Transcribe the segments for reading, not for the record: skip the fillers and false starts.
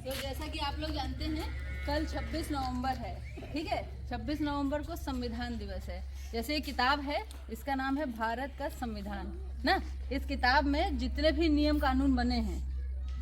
तो जैसा कि आप लोग जानते हैं कल 26 नवंबर है, ठीक है। 26 नवंबर को संविधान दिवस है। जैसे ये किताब है, इसका नाम है भारत का संविधान ना। इस किताब में जितने भी नियम कानून बने हैं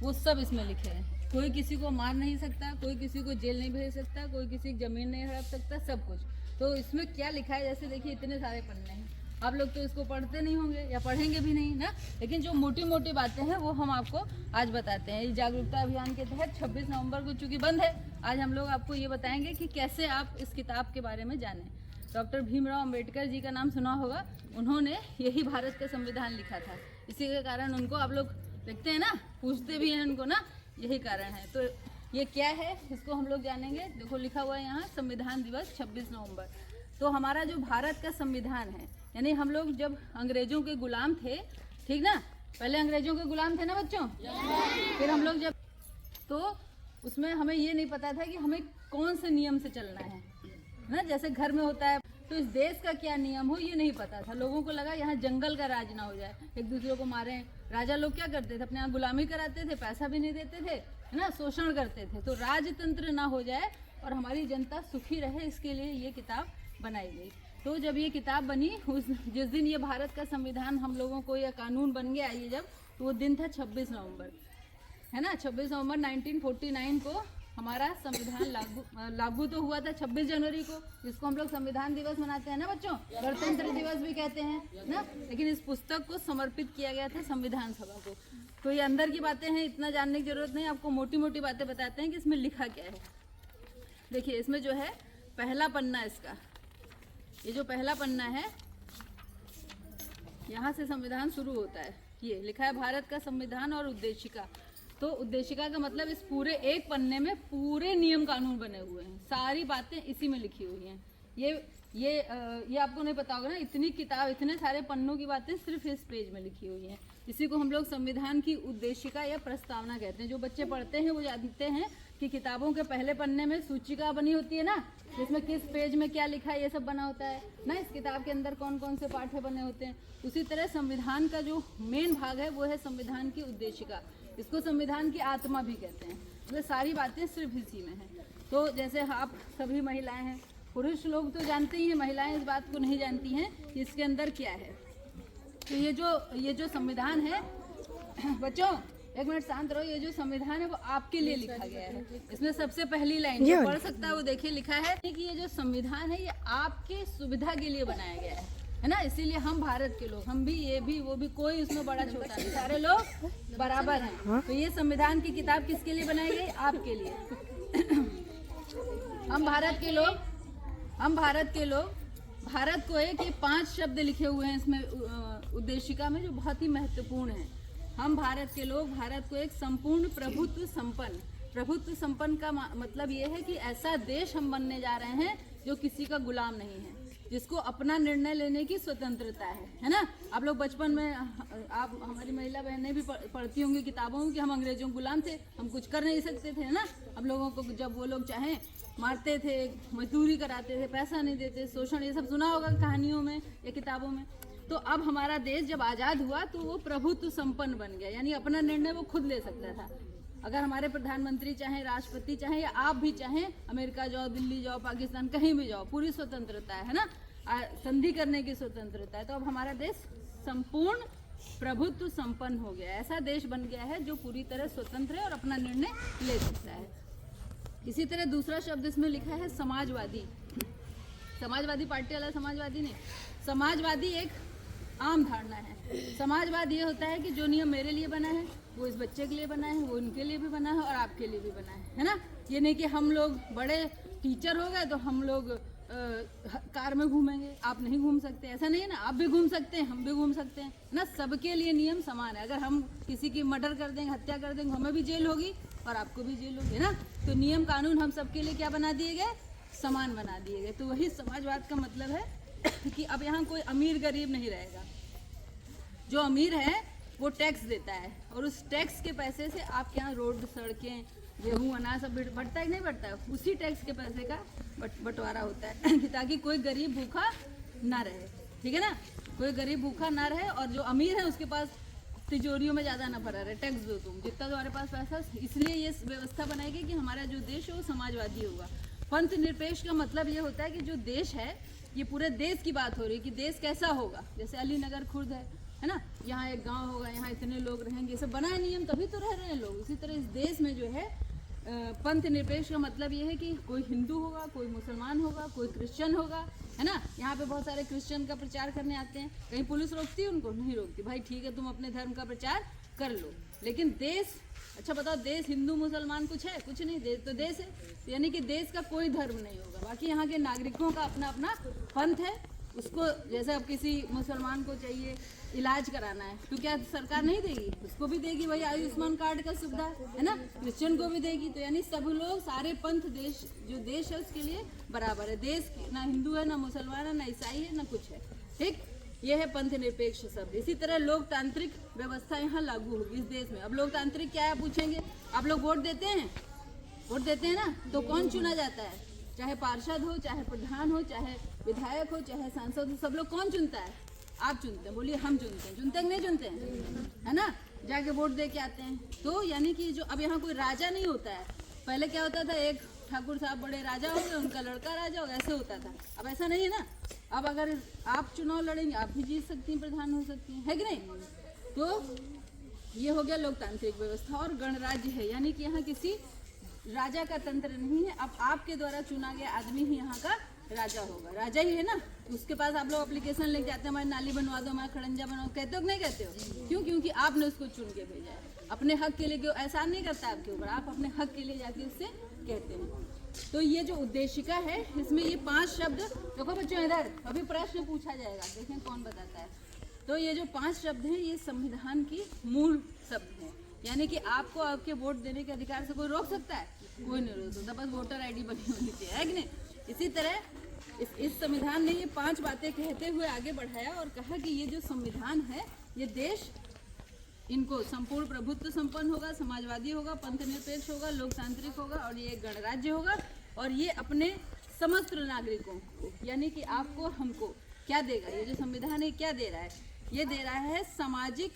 वो सब इसमें लिखे हैं। कोई किसी को मार नहीं सकता, कोई किसी को जेल नहीं भेज सकता, कोई किसी की ज़मीन नहीं हड़प सकता, सब कुछ। तो इसमें क्या लिखा है, जैसे देखिए इतने सारे पन्ने हैं। आप लोग तो इसको पढ़ते नहीं होंगे या पढ़ेंगे भी नहीं ना, लेकिन जो मोटी मोटी बातें हैं वो हम आपको आज बताते हैं। इस जागरूकता अभियान के तहत 26 नवंबर को चूँकि बंद है, आज हम लोग आपको ये बताएंगे कि कैसे आप इस किताब के बारे में जानें। डॉक्टर भीमराव अंबेडकर जी का नाम सुना होगा, उन्होंने यही भारत का संविधान लिखा था। इसी के कारण उनको आप लोग देखते हैं ना, पूछते भी हैं उनको ना, यही कारण है। तो ये क्या है इसको हम लोग जानेंगे। देखो लिखा हुआ है यहाँ संविधान दिवस 26 नवंबर। तो हमारा जो भारत का संविधान है, यानी हम लोग जब अंग्रेजों के गुलाम थे, ठीक ना, पहले अंग्रेजों के गुलाम थे ना बच्चों, फिर हम लोग जब, तो उसमें हमें ये नहीं पता था कि हमें कौन से नियम से चलना है ना। जैसे घर में होता है तो इस देश का क्या नियम हो ये नहीं पता था। लोगों को लगा यहाँ जंगल का राज ना हो जाए, एक दूसरे को मारें। राजा लोग क्या करते थे, अपने यहाँ गुलामी कराते थे, पैसा भी नहीं देते थे, है ना, शोषण करते थे। तो राजतंत्र ना हो जाए और हमारी जनता सुखी रहे, इसके लिए ये किताब बनाई गई। तो जब ये किताब बनी, उस जिस दिन ये भारत का संविधान हम लोगों को यह कानून बन गया ये जब, तो वो दिन था 26 नवंबर, है ना। 26 नवंबर 1949 को हमारा संविधान लागू तो हुआ था 26 जनवरी को, जिसको हम लोग संविधान दिवस मनाते हैं ना बच्चों, गणतंत्र दिवस भी कहते हैं ना। लेकिन इस पुस्तक को समर्पित किया गया था संविधान सभा को। तो ये अंदर की बातें हैं, इतना जानने की जरूरत नहीं, आपको मोटी मोटी बातें बताते हैं कि इसमें लिखा क्या है। देखिए इसमें जो है पहला पन्ना, इसका ये जो पहला पन्ना है, यहाँ से संविधान शुरू होता है। ये लिखा है भारत का संविधान और उद्देशिका। तो उद्देशिका का मतलब इस पूरे एक पन्ने में पूरे नियम कानून बने हुए हैं, सारी बातें इसी में लिखी हुई हैं। ये आपको नहीं पता होगा ना, इतनी किताब, इतने सारे पन्नों की बातें सिर्फ इस पेज में लिखी हुई हैं। इसी को हम लोग संविधान की उद्देशिका या प्रस्तावना कहते हैं। जो बच्चे पढ़ते हैं वो जानते हैं कि किताबों के पहले पन्ने में सूचिका बनी होती है ना, जिसमें किस पेज में क्या लिखा है ये सब बना होता है ना, इस किताब के अंदर कौन कौन से पाठ बने होते हैं। उसी तरह संविधान का जो मेन भाग है वो है संविधान की उद्देशिका। इसको संविधान की आत्मा भी कहते हैं। मतलब सारी बातें सिर्फ इसी में हैं। तो जैसे आप सभी महिलाएं हैं, पुरुष लोग तो जानते ही हैं, महिलाएं इस बात को नहीं जानती हैं कि इसके अंदर क्या है। तो ये जो संविधान है बच्चों, एक मिनट शांत रहो, ये जो संविधान है वो आपके लिए लिखा गया है। इसमें सबसे पहली लाइन जो पढ़ सकता है वो देखिए लिखा है कि ये जो संविधान है ये आपके सुविधा के लिए बनाया गया है ना। इसीलिए हम भारत के लोग, हम भी, ये भी, वो भी, कोई उसमें बड़ा छोटा नहीं, सारे लोग बराबर हैं। तो ये संविधान की किताब किसके लिए बनाई गई, आपके लिए। हम भारत के लोग, भारत को एक, ये 5 शब्द लिखे हुए हैं इसमें उद्देशिका में जो बहुत ही महत्वपूर्ण है। हम भारत के लोग भारत को एक संपूर्ण प्रभुत्व संपन्न का मतलब ये है कि ऐसा देश हम बनने जा रहे हैं जो किसी का गुलाम नहीं है, जिसको अपना निर्णय लेने की स्वतंत्रता है ना। आप लोग बचपन में, आप हमारी महिला बहनें भी पढ़ती होंगी किताबों में कि हम अंग्रेजों के गुलाम थे, हम कुछ कर नहीं सकते थे, है ना। हम लोगों को जब वो लोग चाहें मारते थे, मजदूरी कराते थे, पैसा नहीं देते, शोषण, ये सब सुना होगा कहानियों में या किताबों में। तो अब हमारा देश जब आज़ाद हुआ तो वो प्रभुत्व संपन्न बन गया, यानी अपना निर्णय वो खुद ले सकता था। अगर हमारे प्रधानमंत्री चाहें, राष्ट्रपति चाहें, या आप भी चाहें, अमेरिका जाओ, दिल्ली जाओ, पाकिस्तान, कहीं भी जाओ, पूरी स्वतंत्रता है ना, संधि करने की स्वतंत्रता है। तो अब हमारा देश संपूर्ण प्रभुत्व संपन्न हो गया, ऐसा देश बन गया है जो पूरी तरह स्वतंत्र है और अपना निर्णय ले सकता है। इसी तरह दूसरा शब्द इसमें लिखा है समाजवादी। समाजवादी पार्टी वाला समाजवादी नहीं, समाजवादी एक आम धारणा है। समाजवाद ये होता है कि जो नियम मेरे लिए बना है वो इस बच्चे के लिए बना है, वो उनके लिए भी बना है और आपके लिए भी बना है ना। ये नहीं कि हम लोग बड़े टीचर हो गए तो हम लोग कार में घूमेंगे, आप नहीं घूम सकते, ऐसा नहीं है ना। आप भी घूम सकते हैं, हम भी घूम सकते हैं ना। सबके लिए नियम समान है। अगर हम किसी की मर्डर कर देंगे, हत्या कर देंगे, हमें भी जेल होगी और आपको भी जेल होगी, है ना। तो नियम कानून हम सबके लिए क्या बना दिए गए, समान बना दिए गए। तो वही समाजवाद का मतलब है कि अब यहाँ कोई अमीर गरीब नहीं रहेगा। जो अमीर है वो टैक्स देता है और उस टैक्स के पैसे से आपके यहाँ रोड, सड़कें, गेहूँ, अनाज सब बढ़ता है कि नहीं बढ़ता है, उसी टैक्स के पैसे का बंटवारा होता है ताकि कोई गरीब भूखा ना रहे, ठीक है ना। कोई गरीब भूखा ना रहे और जो अमीर है उसके पास तिजोरियों में ज़्यादा ना भरा रहे, टैक्स दो तुम जितना तुम्हारे पास पैसा। इसलिए ये व्यवस्था बनाई गई कि हमारा जो देश है वो समाजवादी होगा। पंथ निरपेक्ष का मतलब ये होता है कि जो देश है ये पूरे देश की बात हो रही है कि देश कैसा होगा। जैसे अली नगर खुर्द है ना, यहाँ एक गांव होगा, यहाँ इतने लोग रहेंगे, सब बना है नियम, तभी तो रह रहे हैं लोग। इसी तरह इस देश में जो है पंथ निरपेक्ष का मतलब ये है कि कोई हिंदू होगा, कोई मुसलमान होगा, कोई क्रिश्चियन होगा, है ना। यहाँ पे बहुत सारे क्रिश्चियन का प्रचार करने आते हैं, कहीं पुलिस रोकती है उनको? नहीं रोकती। भाई ठीक है, तुम अपने धर्म का प्रचार कर लो, लेकिन देश, अच्छा बताओ, देश हिंदू मुसलमान कुछ है? कुछ नहीं, देश तो देश है। यानी कि देश का कोई धर्म नहीं होगा। बाकी यहाँ के नागरिकों का अपना अपना पंथ है। उसको जैसे अब किसी मुसलमान को चाहिए इलाज कराना है तो क्या सरकार नहीं देगी? उसको भी देगी, भाई आयुष्मान कार्ड का सुविधा है ना, क्रिश्चियन को भी देगी। तो यानी सब लोग, सारे पंथ, देश जो देश है उसके लिए बराबर है। देश ना हिंदू है, ना मुसलमान है, ना ईसाई है, ना कुछ है। ठीक, ये है पंथ निरपेक्ष शब्द। इसी तरह लोकतांत्रिक व्यवस्था यहाँ लागू होगी इस देश में। अब लोकतांत्रिक क्या है पूछेंगे? आप लोग वोट देते हैं? वोट देते हैं ना, तो कौन चुना जाता है? चाहे पार्षद हो, चाहे प्रधान हो, चाहे विधायक हो, चाहे सांसद हो, सब लोग कौन चुनता है? आप चुनते हैं। बोलिए हम चुनते हैं। चुनते हैं कि नहीं चुनते हैं? है ना, जाके वोट दे के आते हैं। तो यानी कि जो अब यहाँ कोई राजा नहीं होता है। पहले क्या होता था, एक ठाकुर साहब बड़े राजा हो गए, उनका लड़का राजा हो गया, ऐसे होता था। अब ऐसा नहीं है ना। अब अगर आप चुनाव लड़ेंगे, आप भी जीत सकती हैं, प्रधान हो सकती हैं, है कि नहीं? तो ये हो गया लोकतांत्रिक व्यवस्था। और गणराज्य है, यानी कि यहाँ किसी राजा का तंत्र नहीं है। अब आपके द्वारा चुना गया आदमी ही यहाँ का राजा होगा। राजा ही है ना, उसके पास आप लोग एप्लीकेशन लेके जाते हैं, हमारी नाली बनवा दो, हमारा खड़ंजा बनवा दो, कहते हो कि नहीं कहते हो? क्यों? क्योंकि आपने उसको चुन के भेजा है। अपने हक के लिए क्यों एहसान नहीं करता आपके ऊपर, आप अपने हक के लिए जाके उससे कहते हैं। तो ये जो उद्देशिका है, इसमें ये 5 शब्द, देखो बच्चों इधर अभी प्रश्न पूछा जाएगा, देखें कौन बताता है। तो ये जो 5 शब्द हैं, ये संविधान की मूल शब्द हैं। यानी कि आपको आपके वोट देने के अधिकार से कोई रोक सकता है? कोई नहीं रोक सकता, बस वोटर ID बनी होनी चाहिए, है कि नहीं? इसी तरह इस संविधान ने ये 5 बातें कहते हुए आगे बढ़ाया और कहा कि ये जो संविधान है, ये देश इनको संपूर्ण प्रभुत्व संपन्न होगा, समाजवादी होगा, पंथ निरपेक्ष होगा, लोकतांत्रिक होगा और ये गणराज्य होगा। और ये अपने समस्त नागरिकों को, यानी कि आपको हमको क्या देगा? ये जो संविधान है क्या दे रहा है? ये दे रहा है सामाजिक,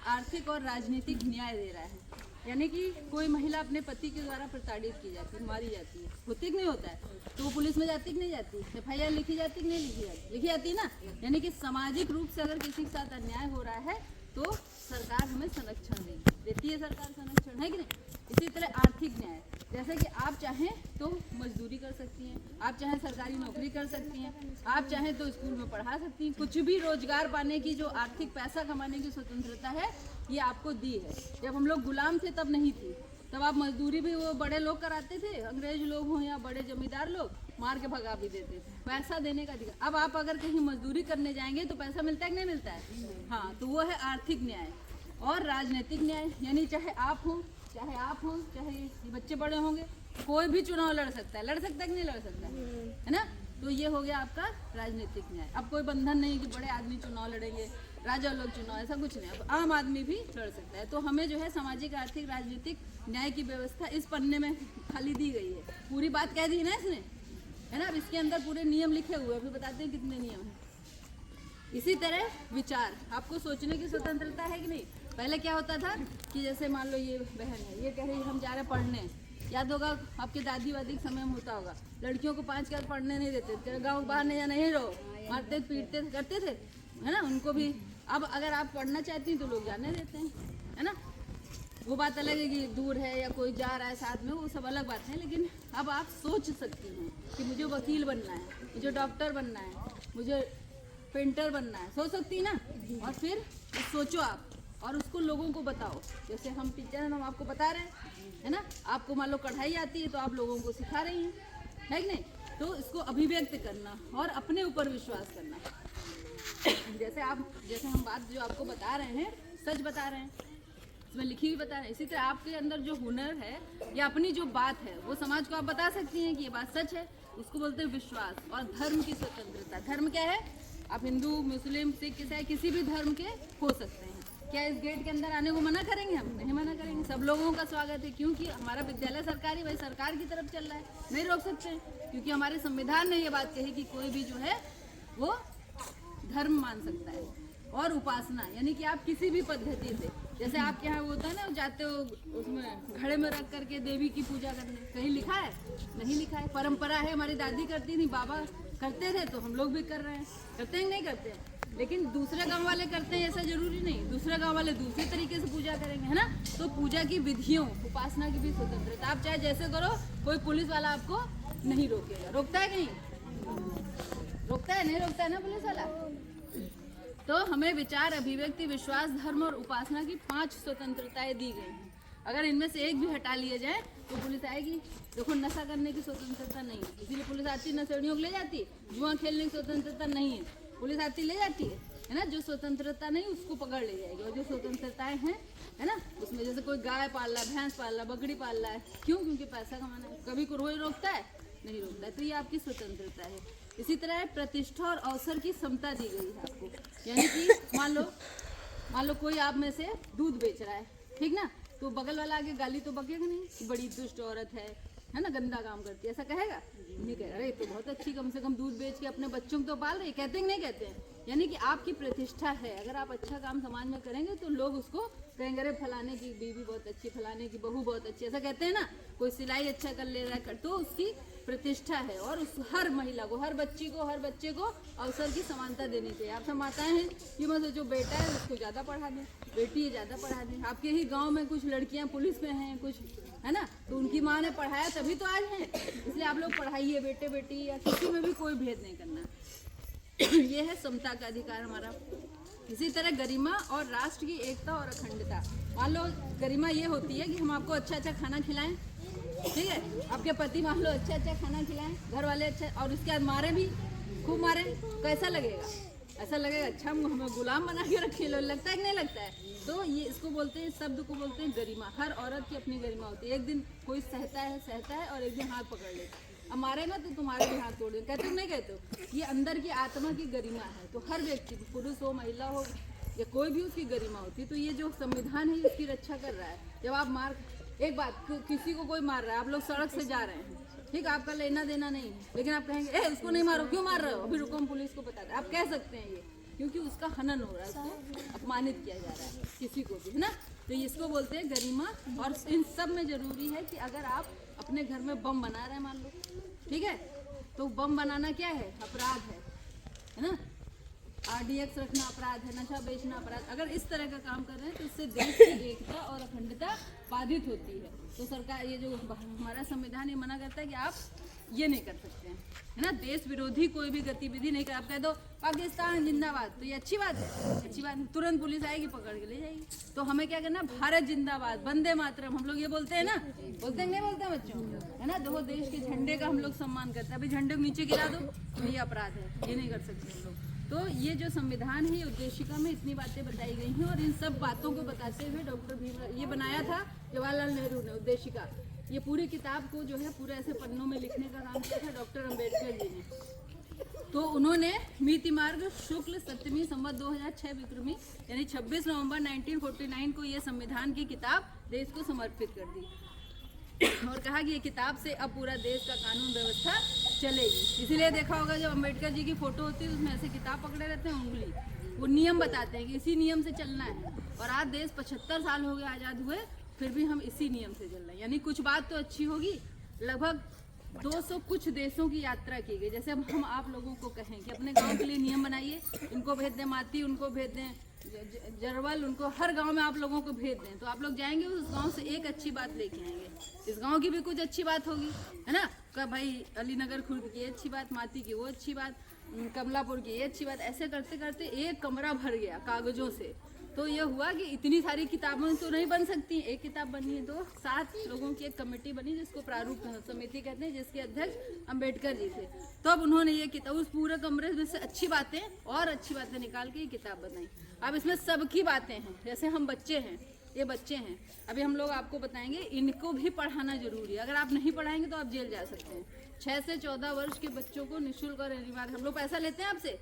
आर्थिक और राजनीतिक न्याय दे रहा है। यानी कि कोई महिला अपने पति के द्वारा प्रताड़ित की जाती है, मारी जाती है, होती कि नहीं होता है? तो वो पुलिस में जाती कि नहीं जाती? FIR लिखी जाती कि नहीं लिखी जाती? लिखी जाती है ना। यानी कि सामाजिक रूप से अगर किसी के साथ अन्याय हो रहा है तो सरकार हमें संरक्षण देती है, सरकार संरक्षण, है कि नहीं? इसी तरह आर्थिक न्याय, जैसे कि आप चाहें तो मजदूरी कर सकती हैं, आप चाहें सरकारी नौकरी कर सकती हैं, आप चाहें तो स्कूल में पढ़ा सकती हैं। कुछ भी रोजगार पाने की जो आर्थिक पैसा कमाने की स्वतंत्रता है, ये आपको दी है। जब हम लोग गुलाम थे तब नहीं थी, तब आप मजदूरी भी वो बड़े लोग कराते थे, अंग्रेज लोग हों या बड़े जमींदार लोग, मार के भगा भी देते थे। पैसा देने का अधिकार। अब आप अगर कहीं मजदूरी करने जाएंगे तो पैसा मिलता है कि नहीं मिलता है? हाँ, तो वो है आर्थिक न्याय। और राजनीतिक न्याय, यानी चाहे आप हो, चाहे ये बच्चे बड़े होंगे, कोई भी चुनाव लड़ सकता है। लड़ सकता है कि नहीं लड़ सकता है ना? तो ये हो गया आपका राजनीतिक न्याय। अब कोई बंधन नहीं कि बड़े आदमी चुनाव लड़ेंगे, राजा लोग चुनाव, ऐसा कुछ नहीं। अब आम आदमी भी लड़ सकता है। तो हमें जो है सामाजिक, आर्थिक, राजनीतिक न्याय की व्यवस्था इस पन्ने में खाली दी गई है। पूरी बात कह दी ना इसने, है ना। अब इसके अंदर पूरे नियम लिखे हुए हैं, फिर बताते हैं कितने नियम हैं। इसी तरह विचार, आपको सोचने की स्वतंत्रता है कि नहीं? पहले क्या होता था कि जैसे मान लो ये बहन है, ये कह रही हम जा रहे हैं पढ़ने, याद होगा आपके दादी वादी के समय में होता होगा, लड़कियों को 5 क्लास पढ़ने नहीं देते थे, गाँव बाहर नहीं जाना, यहीं रहो, मारते पीटते करते थे, है ना। उनको भी अब अगर आप पढ़ना चाहती हैं तो लोग जाने देते हैं, है ना। वो बात अलग है कि दूर है या कोई जा रहा है साथ में, वो सब अलग बात है। लेकिन अब आप सोच सकती हैं कि मुझे वकील बनना है, मुझे डॉक्टर बनना है, मुझे पेंटर बनना है, सोच सकती ना। और फिर सोचो आप और उसको लोगों को बताओ। जैसे हम टीचर हैं, हम आपको बता रहे हैं, है ना। आपको मान लो कढ़ाई आती है तो आप लोगों को सिखा रही हैं, है कि नहीं। तो इसको अभिव्यक्त करना और अपने ऊपर विश्वास करना। जैसे हम बात जो आपको बता रहे हैं, सच बता रहे हैं, इसमें लिखी हुई बता रहे हैं। इसी तरह आपके अंदर जो हुनर है या अपनी जो बात है वो समाज को आप बता सकती हैं कि ये बात सच है। उसको बोलते हैं विश्वास। और धर्म की स्वतंत्रता। धर्म क्या है? आप हिंदू, मुस्लिम, सिख, ईसाई किसी भी धर्म के हो सकते हैं। क्या इस गेट के अंदर आने को मना करेंगे? हम नहीं मना करेंगे, सब लोगों का स्वागत है। क्योंकि हमारा विद्यालय सरकारी, भाई सरकार की तरफ चल रहा है, नहीं रोक सकते हैं। क्योंकि हमारे संविधान ने ये बात कही कि कोई भी जो है वो धर्म मान सकता है। और उपासना, यानी कि आप किसी भी पद्धति से, जैसे आपके यहाँ होता है ना, जाते हो उसमें घड़े में रख करके देवी की पूजा करने, कहीं लिखा है? नहीं लिखा है। परंपरा है, हमारी दादी करती थी, बाबा करते थे, तो हम लोग भी कर रहे हैं। करते हैं नहीं करते हैं? लेकिन दूसरे गांव वाले करते हैं ऐसा जरूरी नहीं, दूसरे गांव वाले दूसरे तरीके से पूजा करेंगे, है ना। तो पूजा की विधियों, उपासना की भी स्वतंत्रता, आप चाहे जैसे करो, कोई पुलिस वाला आपको नहीं रोकेगा। रोकता है कहीं? रोकता है? नहीं रोकता है ना पुलिस वाला। तो हमें विचार, अभिव्यक्ति, विश्वास, धर्म और उपासना की 5 स्वतंत्रताएं दी गई हैं। अगर इनमें से एक भी हटा लिए जाए तो पुलिस आएगी। देखो, नशा करने की स्वतंत्रता नहीं है, इसीलिए पुलिस आती है, नशेड़ियों को ले जाती है। जुआ खेलने की स्वतंत्रता नहीं है, पुलिस आती ले जाती है ना। जो स्वतंत्रता नहीं उसको पकड़ ले जाएगी, और जो स्वतंत्रताएं हैं, है ना, उसमें जैसे कोई गाय पाल रहा है, भैंस पाल रहा है, बकरी पाल रहा है, क्यों? क्योंकि पैसा कमाना है। कभी कोई रोकता है? नहीं रोकता है। तो ये आपकी स्वतंत्रता है। इसी तरह प्रतिष्ठा और अवसर की समता दी गई है आपको, यानी कि मान लो कोई आप में से दूध बेच रहा है, ठीक ना, तो बगल वाला आगे गाली तो बकेगा नहीं कि बड़ी दुष्ट औरत है ना, गंदा काम करती है, ऐसा कहेगा नहीं? कहेगा अरे तो बहुत अच्छी, कम से कम दूध बेच के अपने बच्चों को तो पाल रही है। कहते हैं नहीं कहते हैं? यानी कि आपकी प्रतिष्ठा है। अगर आप अच्छा काम समाज में करेंगे तो लोग उसको कहेंगे अरे फलाने की बीवी बहुत अच्छी, फलाने की बहू बहुत अच्छी, ऐसा कहते हैं ना। कोई सिलाई अच्छा कर ले रहा है तो उसकी प्रतिष्ठा है। और उस हर महिला को, हर बच्ची को, हर बच्चे को अवसर की समानता देनी चाहिए। आप सब माताएं हैं कि मत जो बेटा है उसको ज़्यादा पढ़ा दें, बेटी है ज़्यादा पढ़ा दें। आपके ही गांव में कुछ लड़कियां पुलिस में हैं, कुछ है ना, तो उनकी माँ ने पढ़ाया तभी तो आज हैं। इसलिए आप लोग पढ़ाइए, बेटे बेटी या किसी में भी कोई भेद नहीं करना। ये है समता का अधिकार हमारा। इसी तरह गरिमा और राष्ट्र की एकता और अखंडता। मान लो गरिमा ये होती है कि हम आपको अच्छा अच्छा खाना खिलाएं, ठीक है, आपके पति मान लो अच्छा अच्छा खाना खिलाएं, घर वाले अच्छा, और उसके बाद मारे भी, खूब मारे, कैसा लगेगा? ऐसा लगेगा अच्छा हमें गुलाम बना के रखे, लगता है कि नहीं लगता है? तो ये इसको बोलते हैं, शब्द को बोलते हैं गरिमा। हर औरत की अपनी गरिमा होती है। एक दिन कोई सहता है और एक दिन हाथ पकड़ लेता है, अब मारेगा तो तुम्हारे भी हाथ तोड़ दे, कहते हो नहीं कहते हो? ये अंदर की आत्मा की गरिमा है। तो हर व्यक्ति, पुरुष हो, महिला हो, या कोई भी, उसकी गरिमा होती है। तो ये जो संविधान है इसकी रक्षा कर रहा है। जब आप एक बात, किसी को कोई मार रहा है, आप लोग सड़क से जा रहे हैं, ठीक, आपका लेना देना नहीं है, लेकिन आप कहेंगे उसको नहीं मारो, क्यों मार रहे हो? अभी रुको हम पुलिस को बताते हैं। आप कह सकते हैं ये, क्योंकि उसका हनन हो रहा है, उसको अपमानित किया जा रहा है, किसी को भी, है ना। तो इसको बोलते हैं गरिमा। और इन सब में जरूरी है कि अगर आप अपने घर में बम बना रहे हैं मान लो, ठीक है, तो बम बनाना क्या है? अपराध है ना। RDX रखना अपराध है, नशा बेचना अपराध। अगर इस तरह का काम कर रहे हैं तो इससे देश की एकता और अखंडता बाधित होती है। तो सरकार, ये जो हमारा संविधान ये मना करता है कि आप ये नहीं कर सकते हैं, है ना। देश विरोधी कोई भी गतिविधि नहीं कर। आप कह दो पाकिस्तान जिंदाबाद, तो ये अच्छी बात है, अच्छी बात है, तुरंत पुलिस आएगी पकड़ के ले जाएगी। तो हमें क्या करना? भारत जिंदाबाद, वंदे मातरम, हम लोग ये बोलते हैं ना, बोलते हैं नहीं बोलते हैं बच्चों, है ना। देखो देश के झंडे का हम लोग सम्मान करते हैं। अभी झंडे को नीचे गिरा दो तो ये अपराध है, ये नहीं कर सकते हम लोग। तो ये जो संविधान है, ये उद्देशिका में इतनी बातें बताई गई हैं। और इन सब बातों को बताते हुए डॉक्टर भीमराव, ये बनाया था जवाहरलाल नेहरू ने, उद्देशिका। ये पूरी किताब को जो है पूरे ऐसे पन्नों में लिखने का काम किया था डॉक्टर अम्बेडकर जी ने। तो उन्होंने मिति मार्ग शुक्ल सप्तमी संवत 2006 विक्रमी, यानी 26 नवंबर 1949 को ये संविधान की किताब देश को समर्पित कर दी। और कहा कि ये किताब से अब पूरा देश का कानून व्यवस्था चलेगी। इसीलिए देखा होगा जब अम्बेडकर जी की फोटो होती है उसमें ऐसे किताब पकड़े रहते हैं, उंगली, वो नियम बताते हैं कि इसी नियम से चलना है। और आज देश 75 साल हो गए आज़ाद हुए, फिर भी हम इसी नियम से चल रहे हैं। यानी कुछ बात तो अच्छी होगी। लगभग 200 कुछ देशों की यात्रा की गई। जैसे अब हम आप लोगों को कहें कि अपने गांव के लिए नियम बनाइए, इनको भेज दें, माती उनको भेज दें, जरवल उनको, हर गांव में आप लोगों को भेज दें, तो आप लोग जाएंगे उस गांव से एक अच्छी बात लेके आएंगे। इस गांव की भी कुछ अच्छी बात होगी, है ना। का भाई अलीनगर खुर्द की अच्छी बात, माती की वो अच्छी बात, कमलापुर की ये अच्छी बात। ऐसे करते करते एक कमरा भर गया कागजों से। तो ये हुआ कि इतनी सारी किताबें तो नहीं बन सकती, एक किताब बनी है। तो 7 लोगों की एक कमेटी बनी जिसको प्रारूप समिति कहते हैं, जिसके अध्यक्ष अम्बेडकर जी थे। तो अब उन्होंने ये किताब, उस पूरे कमरे में से अच्छी बातें निकाल के ये किताब बनाई। अब इसमें सबकी बातें हैं। जैसे हम बच्चे हैं, ये बच्चे हैं, अभी हम लोग आपको बताएंगे, इनको भी पढ़ाना जरूरी है। अगर आप नहीं पढ़ाएंगे तो आप जेल जा सकते हैं। 6 से 14 वर्ष के बच्चों को निःशुल्क और अनिवार्य, हम लोग पैसा लेते हैं आपसे?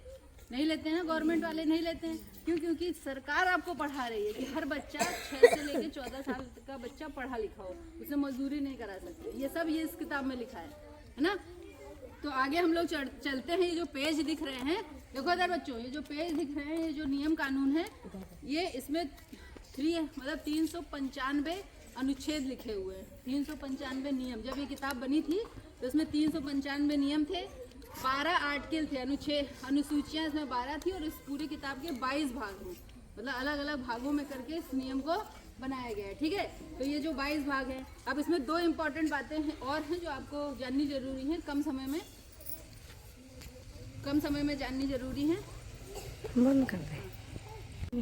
नहीं लेते हैं ना, गवर्नमेंट वाले नहीं लेते हैं। क्यों? क्योंकि सरकार आपको पढ़ा रही है कि हर बच्चा 6 से लेकर 14 साल का बच्चा पढ़ा लिखा हो, उसे मजदूरी नहीं करा सकते। ये सब ये इस किताब में लिखा है ना। तो आगे हम लोग चलते हैं। ये जो पेज दिख रहे हैं, देखो इधर बच्चों, ये जो पेज दिख रहे हैं, ये जो नियम कानून है, ये इसमें 395 अनुच्छेद लिखे हुए हैं। 395 नियम। जब ये किताब बनी थी तो इसमें 395 नियम थे, 12 आर्टिकल थे, अनुसूचियाँ इसमें 12 थी, और इस पूरी किताब के 22 भाग हैं, मतलब अलग अलग भागों में करके इस नियम को बनाया गया है। ठीक है, तो ये जो 22 भाग हैं, अब इसमें 2 इम्पॉर्टेंट बातें हैं और हैं जो आपको जाननी जरूरी है, कम समय में जाननी जरूरी है। बंद कर दे।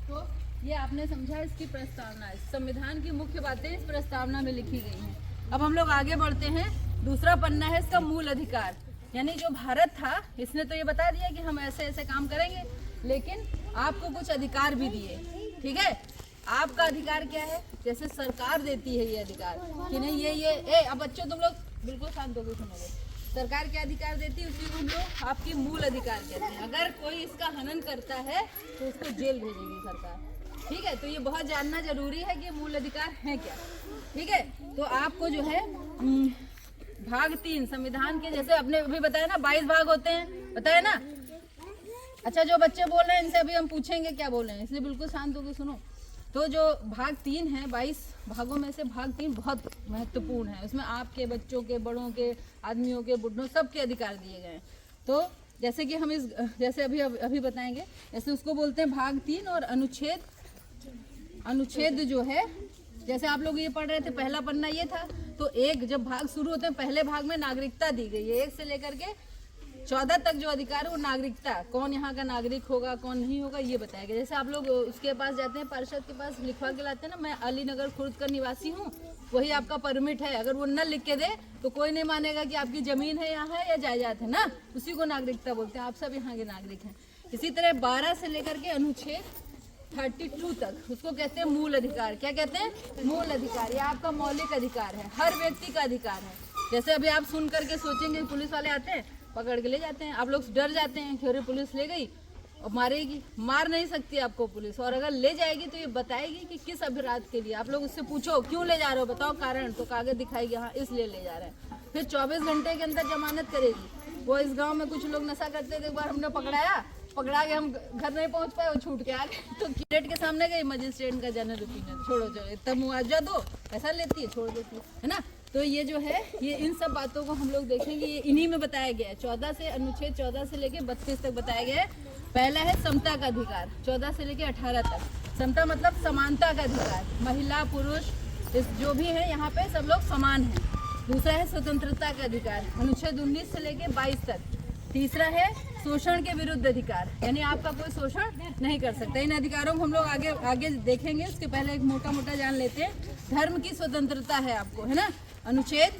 तो ये आपने समझा इसकी प्रस्तावना, संविधान की मुख्य बातें इस प्रस्तावना में लिखी गई हैं। अब हम लोग आगे बढ़ते हैं। दूसरा पन्ना है इसका मूल अधिकार, यानी जो भारत था इसने तो ये बता दिया कि हम ऐसे ऐसे काम करेंगे, लेकिन आपको कुछ अधिकार भी दिए। ठीक है, आपका अधिकार क्या है? जैसे सरकार देती है ये अधिकार कि नहीं ये अब बच्चों तुम लोग बिल्कुल शांत होकर सुनोगे। सरकार क्या अधिकार देती है, उसी को हम लोग आपकी मूल अधिकार कहते हैं। अगर कोई इसका हनन करता है तो उसको जेल भेजेगी सरकार। ठीक है, तो ये बहुत जानना जरूरी है कि मूल अधिकार है क्या। ठीक है, तो आपको जो है भाग 3 संविधान के, जैसे आपने अभी बताया ना 22 भाग होते हैं, बताया ना। अच्छा, जो बच्चे बोल रहे हैं इनसे अभी हम पूछेंगे क्या बोल रहे हैं, इसलिए बिल्कुल शांत होकर सुनो। तो जो भाग 3 है, 22 भागों में से भाग 3 बहुत महत्वपूर्ण है। उसमें आपके बच्चों के, बड़ों के, आदमियों के, बुढ़ों, सबके अधिकार दिए गए हैं। तो जैसे कि हम जैसे अभी बताएंगे, जैसे उसको बोलते हैं भाग 3 और अनुच्छेद जो है, जैसे आप लोग ये पढ़ रहे थे, पहला पन्ना ये था, तो जब भाग शुरू होते हैं, पहले भाग में नागरिकता दी गई है। 1 से लेकर के 14 तक जो अधिकार है वो नागरिकता, कौन यहाँ का नागरिक होगा कौन नहीं होगा ये बताया गया। जैसे आप लोग उसके पास जाते हैं, पार्षद के पास लिखवा के लाते हैं ना, मैं अलीनगर खुर्द का निवासी हूँ, वही आपका परमिट है। अगर वो न लिख के दे तो कोई नहीं मानेगा कि आपकी जमीन है यहाँ है या जायदाद है ना, उसी को नागरिकता बोलते हैं। आप सब यहाँ के नागरिक हैं। इसी तरह 12 से लेकर के अनुच्छेद 32 तक, उसको कहते हैं मूल अधिकार। क्या कहते हैं? मूल अधिकार। ये आपका मौलिक अधिकार है, हर व्यक्ति का अधिकार है। जैसे अभी आप सुन करके सोचेंगे पुलिस वाले आते हैं पकड़ के ले जाते हैं, आप लोग डर जाते हैं कि अरे पुलिस ले गई और मारेगी। मार नहीं सकती आपको पुलिस, और अगर ले जाएगी तो ये बताएगी कि किस अपराध के लिए। आप लोग उससे पूछो क्यों ले जा रहे हो, बताओ कारण, तो कागज दिखाएगी हाँ इसलिए ले जा रहे हैं। फिर 24 घंटे के अंदर जमानत करेगी। वो इस गाँव में कुछ लोग नशा करते थे, एक बार हमने पकड़ा के हम घर नहीं पहुंच पाए, वो छूट के आ गए, तो मजिस्ट्रेट के सामने गई, मजिस्ट्रेट का जनरल ओपिनियन, छोड़ो इतना मुआवजा दो, पैसा लेती है, छोड़ देती है ना। तो ये जो है, ये इन सब बातों को हम लोग देखेंगे, ये इन्हीं में बताया गया है। 14 से अनुच्छेद 14 से लेके 32 तक बताया गया है। पहला है समता का अधिकार, 14 से लेके 18 तक। समता मतलब समानता का अधिकार, महिला पुरुष जो भी है यहाँ पे सब लोग समान हैं। दूसरा है स्वतंत्रता का अधिकार, अनुच्छेद 19 से लेके 22 तक। तीसरा है शोषण के विरुद्ध अधिकार, यानी आपका कोई शोषण नहीं कर सकता। इन अधिकारों को हम लोग आगे देखेंगे, उसके पहले एक मोटा जान लेते हैं। धर्म की स्वतंत्रता है आपको, है ना, अनुच्छेद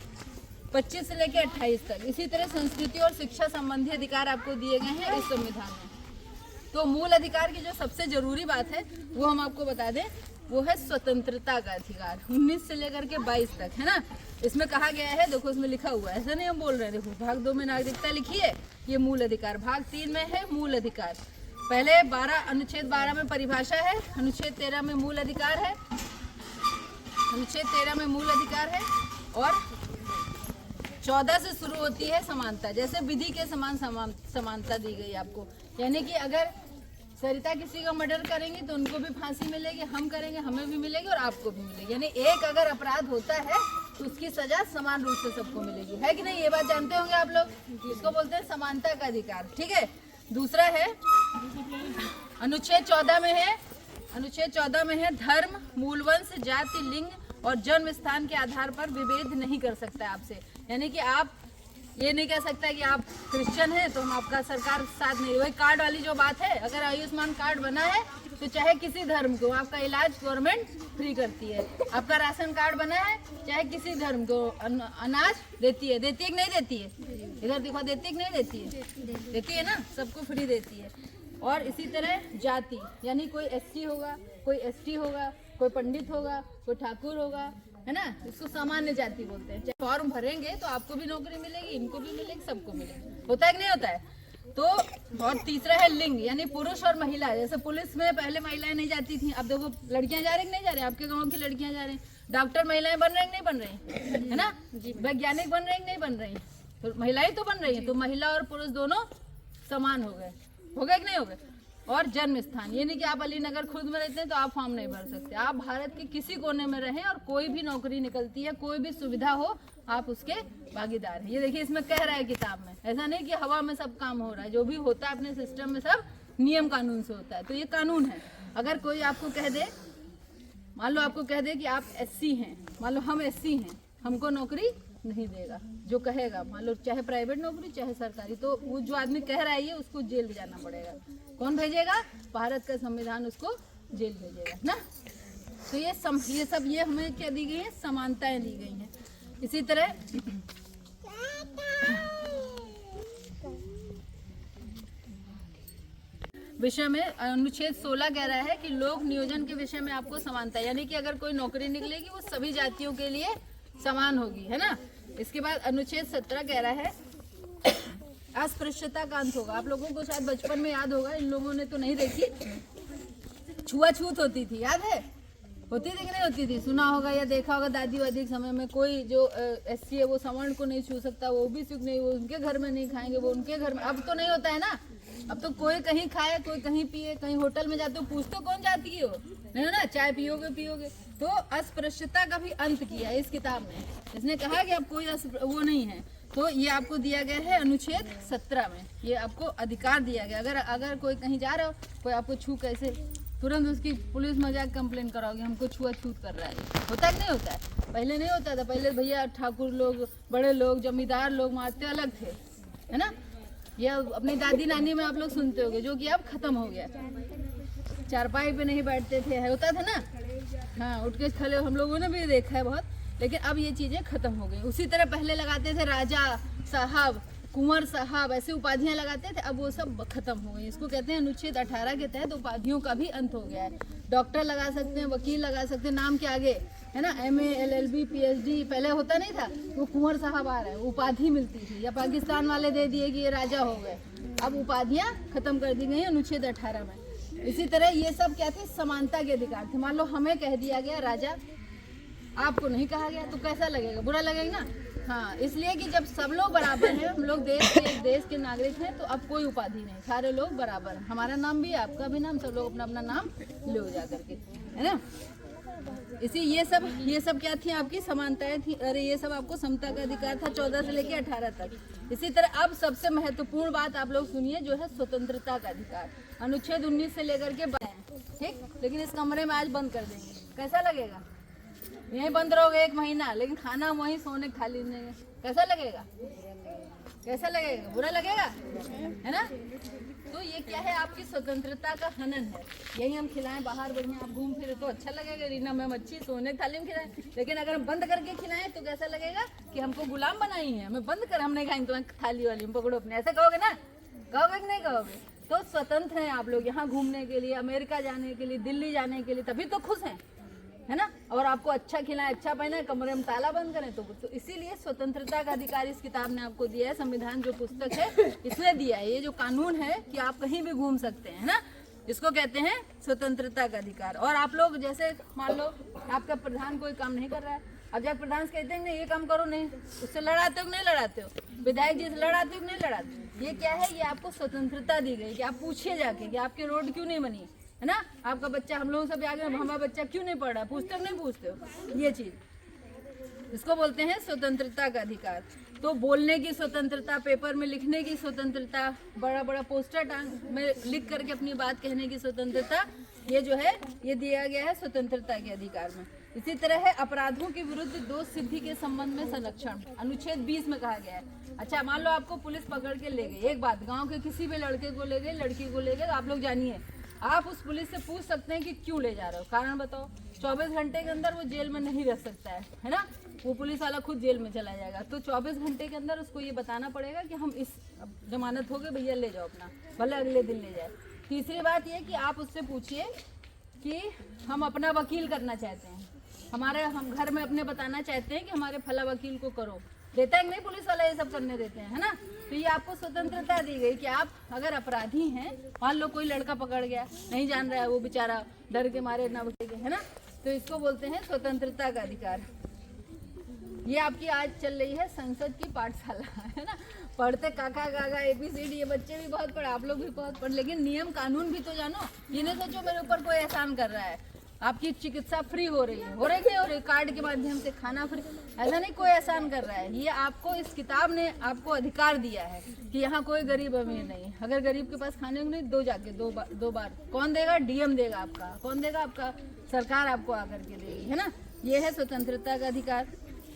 25 से लेकर 28 तक। इसी तरह संस्कृति और शिक्षा संबंधी अधिकार आपको दिए गए हैं इस संविधान में। तो मूल अधिकार की जो सबसे जरूरी बात है वो हम आपको बता दें, वो है स्वतंत्रता का अधिकार, 19 से लेकर के 22 तक, है ना। इसमें कहा गया है, देखो इसमें लिखा हुआ है, ऐसा नहीं हम बोल रहे हैं। देखो भाग 2 में नागरिकता लिखी है, ये मूल अधिकार। भाग 3 में है मूल अधिकार। पहले अनुच्छेद 12 में परिभाषा है, अनुच्छेद 13 में मूल अधिकार है, अनुच्छेद 13 में मूल अधिकार है, और 14 से शुरू होती है समानता। जैसे विधि के समान समानता दी गई आपको, यानी कि अगर सरिता किसी का मर्डर करेंगी तो उनको भी फांसी मिलेगी, हम करेंगे हमें भी मिलेगी और आपको भी मिलेगी। यानी एक अगर अपराध होता है तो उसकी सजा समान रूप से सबको मिलेगी, है कि नहीं? ये बात जानते होंगे आप लोग। इसको बोलते हैं समानता का अधिकार। ठीक है, दूसरा है अनुच्छेद 14 में है, अनुच्छेद 14 में है धर्म, मूलवंश, जाति, लिंग और जन्म स्थान के आधार पर विभेद नहीं कर सकता आपसे। यानी कि आप ये नहीं कह सकता कि आप क्रिश्चियन हैं तो हम आपका सरकार साथ नहीं। वही कार्ड वाली जो बात है, अगर आयुष्मान कार्ड बना है तो चाहे किसी धर्म को आपका इलाज गवर्नमेंट फ्री करती है। आपका राशन कार्ड बना है, चाहे किसी धर्म को अनाज देती है कि नहीं देती है? इधर दिखा, देती है कि नहीं देती है? देती है ना, सबको फ्री देती है। और इसी तरह जाति, यानी कोई एससी होगा, कोई एसटी होगा, कोई पंडित होगा, कोई ठाकुर होगा, है ना, इसको सामान्य जाति बोलते हैं। फॉर्म भरेंगे तो आपको भी नौकरी मिलेगी, इनको भी मिलेगी, सबको मिलेगी। होता है कि नहीं होता है? तो और तीसरा है लिंग, यानी पुरुष और महिला। जैसे पुलिस में पहले महिलाएं नहीं जाती थी, अब देखो लड़कियां जा रही कि नहीं जा रही? आपके गांव की लड़कियां जा रही हैं। डॉक्टर महिलाएं बन रही नहीं बन रही है ना, वैज्ञानिक बन रही नहीं बन रही, तो महिलाएं तो बन रही हैं, तो महिला और पुरुष दोनों समान हो गए कि नहीं हो गए। और जन्म स्थान, ये नहीं कि आप अलीनगर खुद में रहते हैं तो आप फॉर्म नहीं भर सकते, आप भारत के किसी कोने में रहें और कोई भी नौकरी निकलती है, कोई भी सुविधा हो, आप उसके भागीदार हैं। ये देखिए इसमें कह रहा है किताब में, ऐसा नहीं कि हवा में सब काम हो रहा है, जो भी होता है अपने सिस्टम में सब नियम कानून से होता है। तो ये कानून है। अगर कोई आपको कह दे, मान लो आपको कह दे कि आप SC हैं, मान लो हम SC हैं, हमको नौकरी नहीं देगा, जो कहेगा, मान लो चाहे प्राइवेट नौकरी चाहे सरकारी, तो वो जो आदमी कह रहा है ये उसको जेल जाना पड़ेगा। कौन भेजेगा? भारत का संविधान उसको जेल भेजेगा ना। तो ये सब ये हमें क्या दी गई है? समानताएं दी गई हैं। इसी तरह विषय में अनुच्छेद 16 कह रहा है कि लोक नियोजन के विषय में आपको समानता, यानी कि अगर कोई नौकरी निकलेगी वो सभी जातियों के लिए समान होगी, है ना। इसके बाद अनुच्छेद 17 कह रहा है अस्पृश्यता का अंत होगा। आप लोगों को शायद बचपन में याद होगा, इन लोगों ने तो नहीं देखी, छुआछूत होती थी, याद है? होती थी कि नहीं होती थी? सुना होगा या देखा होगा दादी वादी के समय में, कोई जो SC है वो सवर्ण को नहीं छू सकता, वो OBC नहीं, वो उनके घर में नहीं खाएंगे, वो उनके घर में। अब तो नहीं होता है ना, अब तो कोई कहीं खाए, कोई कहीं पिए, कहीं होटल में जाते हो पूछ तो कौन जाती की हो, नहीं हो ना, चाय पियोगे। तो अस्पृश्यता का भी अंत किया है इस किताब में। इसने कहा कि अब कोई वो नहीं है, तो ये आपको दिया गया है अनुच्छेद 17 में, ये आपको अधिकार दिया गया। अगर कोई कहीं जा रहा हो, कोई आपको छू, कैसे तुरंत उसकी पुलिस में जाकर कंप्लेन कराओगे, हमको छुआछूत कर रहा है। होता है कि नहीं होता है? पहले नहीं होता था, पहले भैया ठाकुर लोग, बड़े लोग, जमींदार लोग मारते अलग थे, है ना। ये अपनी दादी नानी में आप लोग सुनते होंगे, जो कि अब खत्म हो गया। चारपाई पे नहीं बैठते थे, होता था ना, हाँ, उठ के खड़े, हम लोगों ने भी देखा है बहुत, लेकिन अब ये चीजें खत्म हो गई। उसी तरह पहले लगाते थे राजा साहब, कुंवर साहब, ऐसे उपाधियां लगाते थे, अब वो सब खत्म हो गई। इसको कहते हैं अनुच्छेद 18 के तहत उपाधियों का भी अंत हो गया है। डॉक्टर लगा सकते हैं, वकील लगा सकते हैं, नाम के आगे, है ना, MA LLB PhD पहले होता नहीं था, वो कुंवर साहब आ रहे हैं, उपाधि मिलती थी, या पाकिस्तान वाले दे दिए कि ये राजा हो गए। अब उपाधियां खत्म कर दी गई हैं अनुच्छेद 18 में। इसी तरह ये सब क्या थे? समानता के अधिकार थे। मान लो हमें कह दिया गया राजा, आपको नहीं कहा गया, तो कैसा लगेगा? बुरा लगेगा ना। हाँ, इसलिए कि जब सब लोग बराबर हैं, हम लोग देश के नागरिक हैं, तो अब कोई उपाधि नहीं, सारे लोग बराबर हैं, हमारा नाम भी, आपका भी नाम, सब लोग अपना अपना नाम ले जा करके, है ना। ये सब क्या थी? आपकी समानताएं थी। अरे ये सब आपको समता का अधिकार था 14 से लेके 18 तक। इसी तरह अब सबसे महत्वपूर्ण बात आप लोग सुनिए, जो है स्वतंत्रता का अधिकार, अनुच्छेद 19 से लेकर के ठीक। लेकिन इस कमरे में आज बंद कर देंगे, कैसा लगेगा? यहीं बंद रहोगे 1 महीना, लेकिन खाना वहीं, सोने खाली नहीं, कैसा लगेगा? कैसा लगेगा? बुरा लगेगा, है ना। तो ये क्या है? आपकी स्वतंत्रता का हनन है। यही हम खिलाएं बाहर, बढ़िया आप घूम फिरे तो अच्छा लगेगा, रीना मैम अच्छी सोने थाली में खिलाएं, लेकिन अगर हम बंद करके खिलाएं तो कैसा लगेगा कि हमको गुलाम बनाई है, हमें बंद कर, हम नहीं खाएंगे तो थाली वाली पकड़ो अपने, ऐसा कहोगे ना? कहोगे कि नहीं कहोगे? तो स्वतंत्र हैं आप लोग, यहाँ घूमने के लिए, अमेरिका जाने के लिए, दिल्ली जाने के लिए, तभी तो खुश हैं, है ना। और आपको अच्छा खिलाएं, अच्छा पहनाएं, कमरे में ताला बंद करें, तो इसीलिए स्वतंत्रता का अधिकार इस किताब ने आपको दिया है। संविधान जो पुस्तक है इसने दिया है, ये जो कानून है कि आप कहीं भी घूम सकते हैं, है ना, इसको कहते हैं स्वतंत्रता का अधिकार। और आप लोग जैसे मान लो आपका प्रधान कोई काम नहीं कर रहा है, अब जब प्रधान कहते हैं नहीं ये काम करो, नहीं, उससे लड़ाते हो नहीं लड़ाते हो, विधायक जी से लड़ाते हो नहीं लड़ाते हो। ये क्या है? ये आपको स्वतंत्रता दी गई कि आप पूछिए जाके कि आपकी रोड क्यों नहीं बनी, है ना, आपका बच्चा, हम लोगों से आगे हमारा बच्चा क्यों नहीं पढ़ रहा, पूछते हो नहीं पूछते हो। ये चीज इसको बोलते हैं स्वतंत्रता का अधिकार। तो बोलने की स्वतंत्रता, पेपर में लिखने की स्वतंत्रता, बड़ा बड़ा पोस्टर टांग में लिख करके अपनी बात कहने की स्वतंत्रता, ये जो है ये दिया गया है स्वतंत्रता के अधिकार में। इसी तरह है अपराधों के विरुद्ध दोष सिद्धि के संबंध में संरक्षण, अनुच्छेद 20 में कहा गया है। अच्छा, मान लो आपको पुलिस पकड़ के ले गई, एक बात, गांव के किसी भी लड़के को ले गए, लड़की को ले गए, आप लोग जानिए, आप उस पुलिस से पूछ सकते हैं कि क्यों ले जा रहे हो, कारण बताओ। 24 घंटे के अंदर वो जेल में नहीं रह सकता है ना, वो पुलिस वाला खुद जेल में चला जाएगा। तो 24 घंटे के अंदर उसको ये बताना पड़ेगा कि हम इस जमानत हो गए भैया, ले जाओ अपना, भले अगले दिन ले जाए। तीसरी बात ये कि आप उससे पूछिए कि हम अपना वकील करना चाहते हैं, हम घर में अपने बताना चाहते हैं कि हमारे फला वकील को करो, देता है नहीं पुलिस वाला, ये सब करने देते हैं, है ना। तो ये आपको स्वतंत्रता दी गई कि आप अगर अपराधी हैं, मान लो कोई लड़का पकड़ गया, नहीं जान रहा है वो बेचारा, डर के मारे ना उठेगा, है ना, तो इसको बोलते हैं स्वतंत्रता का अधिकार। ये आपकी आज चल रही है संसद की पाठशाला, है ना। पढ़ते काका काका ABCD, ये बच्चे भी बहुत पढ़े, आप लोग भी बहुत पढ़े, लेकिन नियम कानून भी तो जानो। ये नहीं सोचो मेरे ऊपर कोई एहसान कर रहा है। आपकी चिकित्सा फ्री हो रही है, हो रही नहीं हो रही, कार्ड के माध्यम से खाना फ्री, ऐसा नहीं कोई एहसान कर रहा है। ये आपको इस किताब ने आपको अधिकार दिया है कि यहाँ कोई गरीब अमीर नहीं। अगर गरीब के पास खाने को नहीं, दो जाके दो बार कौन देगा? DM देगा आपका। कौन देगा? आपका सरकार आपको आकर के देगी, है ना। ये है स्वतंत्रता का अधिकार।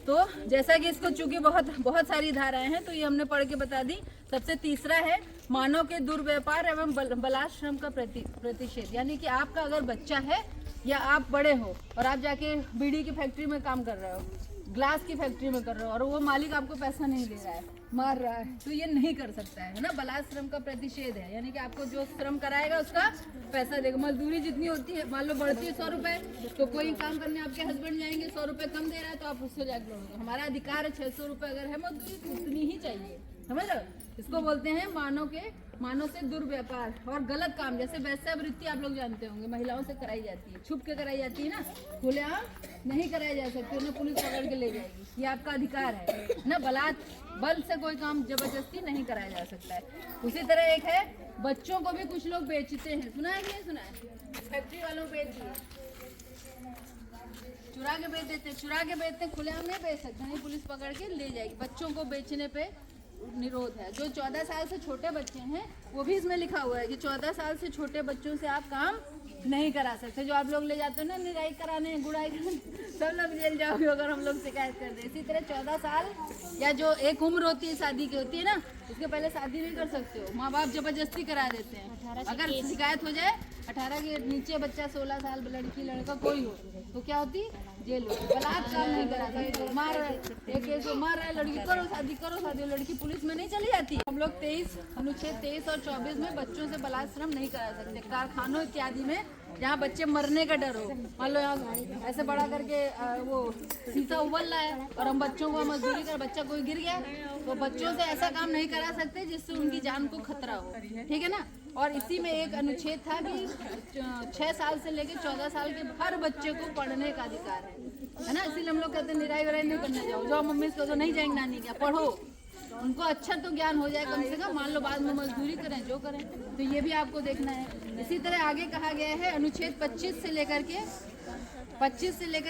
तो जैसा कि इसको चूंकि बहुत सारी धाराएं हैं, तो ये हमने पढ़ के बता दी। सबसे तीसरा है मानव के दुर्व्यापार एवं बलात्श्रम का प्रतिषेध। यानी कि आपका अगर बच्चा है या आप बड़े हो और आप जाके बीड़ी की फैक्ट्री में काम कर रहे हो, ग्लास की फैक्ट्री में कर रहे हो, और वो मालिक आपको पैसा नहीं दे रहा है, मार रहा है, तो ये नहीं कर सकता है ना। बलात्श्रम का प्रतिषेध है, यानी कि आपको जो श्रम कराएगा उसका पैसा देगा। मजदूरी जितनी होती है, मान लो बढ़ती है 100 रुपए, तो कोई काम करने आपके हस्बैंड जाएंगे, 100 रुपए कम दे रहा है तो आप उससे जाकर लड़ोगे। हमारा अधिकार है 600 रुपए अगर है मजदूरी तो उतनी ही चाहिए, समझ लो। इसको बोलते हैं मानव से दुर्व्यापार और गलत काम। जैसे वेश्यावृत्ति आप लोग जानते होंगे, महिलाओं से कराई जाती है, छुप के कराई जाती है ना, खुलेआम नहीं कराई जा सकती, उन्हें पुलिस पकड़ के ले जाएगी। ये आपका अधिकार है ना। बल से कोई काम जबरदस्ती नहीं कराया जा सकता है। उसी तरह एक है बच्चों को भी कुछ लोग बेचते हैं, सुना है कि नहीं सुना है? फैक्ट्री वालों को बेच दिए, चुरा के बेच देते, खुलेआम नहीं बेच सकते, नहीं, पुलिस पकड़ के ले जाएगी। बच्चों को बेचने पे निरोध है। जो 14 साल से छोटे बच्चे हैं, वो भी इसमें लिखा हुआ है कि 14 साल से छोटे बच्चों से आप काम नहीं करा सकते। जो आप लोग ले जाते हो ना निराई कराने, गुड़ाई कराने, सब लोग जेल जाओगे अगर हम लोग शिकायत कर दे। इसी तरह 14 साल या जो एक उम्र होती है शादी की होती है ना, उसके पहले शादी नहीं कर सकते हो, माँ बाप जबरदस्ती करा देते हैं। अगर शिकायत हो जाए 18 के नीचे बच्चा, 16 साल लड़की लड़का कोई हो, तो क्या होती? जेल होती। बलात्कार नहीं करा सकते, मार रहा है, एक केस मार रहा है लड़की, करो शादी, लड़की पुलिस में नहीं चली जाती। हम लोग अनुच्छेद 23 और 24 में बच्चों से बलात्श्रम नहीं करा सकते। कारखानों इत्यादि में जहाँ बच्चे मरने का डर हो, मान लो यहाँ ऐसे बड़ा करके वो शीशा उबल रहा है और हम बच्चों को मजदूरी कर, बच्चा कोई गिर गया, तो बच्चों से ऐसा काम नहीं करा सकते जिससे उनकी जान को खतरा हो, ठीक है ना। और इसी में एक अनुच्छेद था कि 6 साल से लेकर 14 साल के हर बच्चे को पढ़ने का अधिकार है ना। इसीलिए हम लोग कहते हैं निराई वराई नहीं करने जाओ, जो मम्मी को तो नहीं जाएंगे नानी क्या, पढ़ो, उनको अच्छा तो ज्ञान हो जाए कम से कम, मान लो बाद में मजदूरी करें जो करें, तो ये भी आपको देखना है। इसी तरह आगे कहा गया है अनुच्छेद 25 से लेकर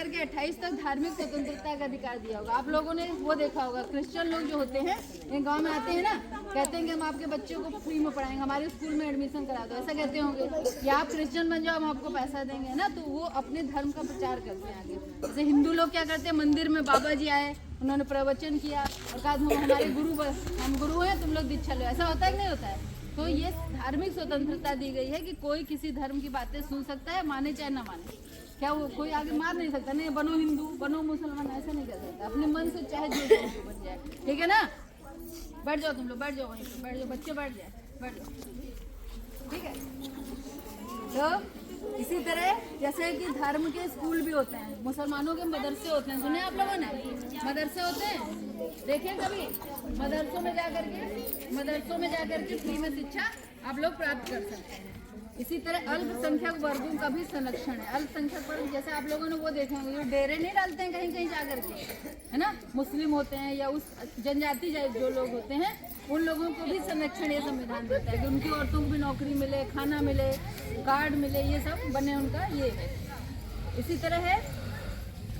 के 28 तक धार्मिक स्वतंत्रता का अधिकार दिया होगा। आप लोगों ने वो देखा होगा, क्रिश्चियन लोग जो होते हैं ये गांव में आते हैं ना, कहते हैं कि हम आपके बच्चों को फ्री में पढ़ाएंगे, हमारे स्कूल में एडमिशन करा दो, ऐसा कहते होंगे, या आप क्रिश्चियन बन जाओ हम आपको पैसा देंगे ना। तो वो अपने धर्म का प्रचार करते हैं आगे। जैसे हिंदू लोग क्या करते हैं, मंदिर में बाबा जी आए, उन्होंने प्रवचन किया और कहा हमारे हम गुरु हैं, तुम लोग दीक्षा लो, ऐसा होता है कि नहीं होता है? तो ये धार्मिक स्वतंत्रता दी गई है कि कोई किसी धर्म की बातें सुन सकता है, माने चाहे ना माने। क्या वो कोई आगे मार नहीं सकता, नहीं बनो हिंदू बनो मुसलमान, ऐसा नहीं कर सकता। अपने मन से चाहे जो बन जाए, ठीक है ना। बैठ जाओ तुम लोग, बैठ जाओ वहीं पे, बैठ जाओ बच्चे, बैठ जाओ, ठीक है। तो इसी तरह जैसे कि धर्म के स्कूल भी होते हैं, मुसलमानों के मदरसे होते हैं, सुने आप लोगों ने? मदरसे होते हैं, देखें कभी? मदरसों में जाकर के फ्री में शिक्षा आप लोग प्राप्त कर सकते हैं। इसी तरह अल्पसंख्यक वर्गों का भी संरक्षण है। अल्पसंख्यक वर्ग जैसे आप लोगों ने वो देखे होंगे, जो डेरे नहीं डालते हैं कहीं जाकर के, है ना, मुस्लिम होते हैं या उस जनजाति जो लोग होते हैं, उन लोगों को भी संरक्षण ये संविधान देता है कि उनकी औरतों को भी नौकरी मिले, खाना मिले, कार्ड मिले, ये सब बने उनका ये है। इसी तरह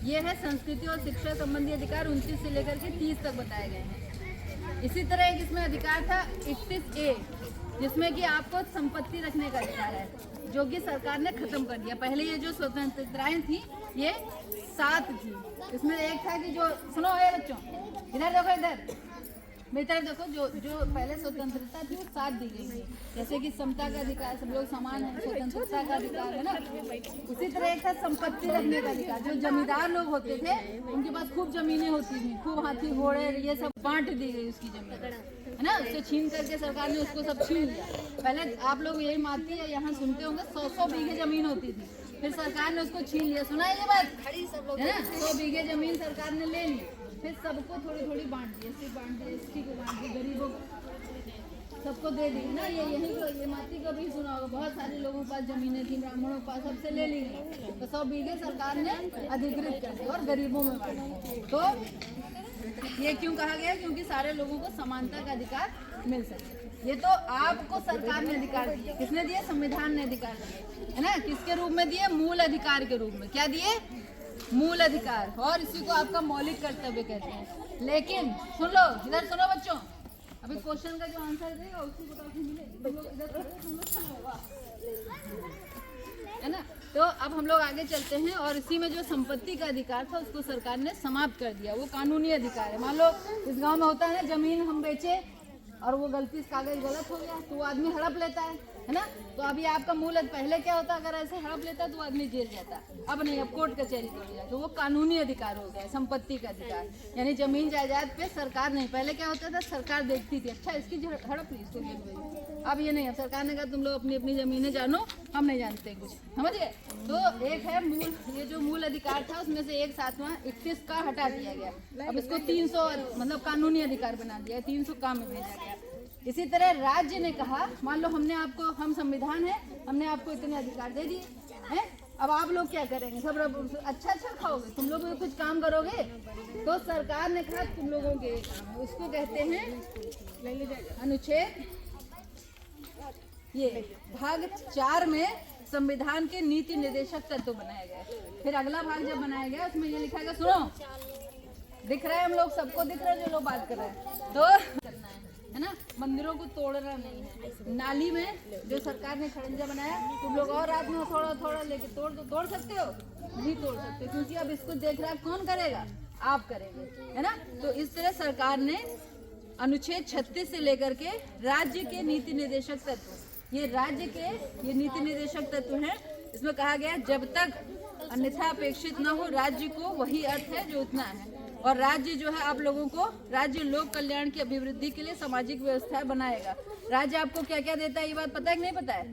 ये है संस्कृति और शिक्षा संबंधी अधिकार 29 से लेकर के 30 तक बताए गए हैं। इसी तरह एक इसमें अधिकार था 31A, जिसमें कि आपको संपत्ति रखने का अधिकार है, जो कि सरकार ने खत्म कर दिया। पहले ये जो स्वतंत्रताएं थी ये 7 थी, इसमें एक था कि जो सुनो है बच्चों, इधर देखो, इधर बेहतर देखो, जो पहले स्वतंत्रता थी वो 7 दी गई थी। जैसे कि समता का अधिकार, सब लोग समान है, स्वतंत्रता का अधिकार है ना। उसी तरह एक था संपत्ति रखने का अधिकार। जो जमींदार लोग होते थे उनके पास खूब जमीनें होती थी, खूब हाथी घोड़े ये सब बांट दी गई उसकी जमीन, है ना। उससे छीन करके सरकार ने उसको सब छीन लिया। पहले आप लोग यही मानती है, यहाँ सुनते होंगे 100 बीघे जमीन होती थी, फिर सरकार ने उसको छीन लिया, सुना है ये बात, है ना। 100 बीघे जमीन सरकार ने ले ली, फिर सबको थोड़ी थोड़ी बांट दी, SC को बांट दी, गरीबों को, सबको दे दी ना। ये यही को ये माती का भी सुना होगा, बहुत सारे लोगों के पास जमीनें थी, ब्राह्मणों के पास, सबसे ले ली गई। तो 100 बीघे सरकार ने अधिकृत कर दी और गरीबों में बांट दी। तो ये क्यों कहा गया? क्योंकि सारे लोगों को समानता का अधिकार मिल सके। ये तो आपको सरकार ने अधिकार दिए। किसने दिए? संविधान ने अधिकार दिए, है ना। किसके रूप में दिए? मूल अधिकार के रूप में। क्या दिए? मूल अधिकार। और इसी को आपका मौलिक कर्तव्य कहते हैं। लेकिन सुन लो, इधर सुनो बच्चों, अभी क्वेश्चन का जो आंसर देगा उसको बताओ मिलेगा। तुम लोग इधर खड़े, तुम लोग सुनो, है ना। तो अब हम लोग आगे चलते हैं और इसी में जो संपत्ति का अधिकार था उसको सरकार ने समाप्त कर दिया। वो कानूनी अधिकार है। मान लो इस गांव में होता है ना, जमीन हम बेचे और वो गलती से कागज गलत हो गया तो वो आदमी हड़प लेता है ना। तो अभी आपका मूल पहले क्या होता, अगर ऐसे हड़प लेता तो आदमी जेल जाता। अब नहीं, अब कोर्ट कचहरी कर जाए। तो वो कानूनी अधिकार हो गया, संपत्ति का अधिकार। यानी जमीन जायदाद पे सरकार नहीं, पहले क्या होता था, सरकार देखती थी, अच्छा इसकी हड़प ली, इसको जेल भेजो। अब ये नहीं, अब सरकार ने कहा तुम लोग अपनी अपनी जमीनें जानो, हम नहीं जानते कुछ, समझ गए। तो एक है मूल, ये जो मूल अधिकार था उसमें से एक 7वां 31 का हटा दिया गया। अब इसको 300 मतलब कानूनी अधिकार बना दिया, 300 काम में भेजा गया। इसी तरह राज्य ने कहा, मान लो हमने आपको, हम संविधान है, हमने आपको इतने अधिकार दे दिए हैं, अब आप लोग क्या करेंगे? सब अच्छा खाओगे, तुम लोग कुछ काम करोगे? तो सरकार ने कहा तुम लोगों के उसको कहते हैं अनुच्छेद, ये भाग 4 में संविधान के नीति निर्देशक तत्व बनाए गए। फिर अगला भाग जब बनाया गया उसमें ये लिखा गया, सुनो, दिख रहा है, हम लोग सबको दिख रहा है जो लोग बात कर रहे हैं। तो करना है ना, मंदिरों को तोड़ना नहीं है। नाली में जो सरकार ने खड़ंजा बनाया, तुम लोग और रात में थोड़ा थोड़ा लेके तोड़ सकते हो? नहीं तोड़ सकते, क्योंकि अब इसको देख रहा कौन करेगा? आप करेंगे, है ना। तो इस तरह सरकार ने अनुच्छेद 36 से लेकर के राज्य के नीति निर्देशक तत्व, ये राज्य के ये नीति निर्देशक तत्व हैं। इसमें कहा गया जब तक अन्यथा अपेक्षित न हो, राज्य को वही अर्थ है जो उतना है। और राज्य जो है आप लोगों को, राज्य लोक कल्याण की अभिवृद्धि के लिए सामाजिक व्यवस्था बनाएगा। राज्य आपको क्या क्या देता है, ये बात पता है कि नहीं पता है?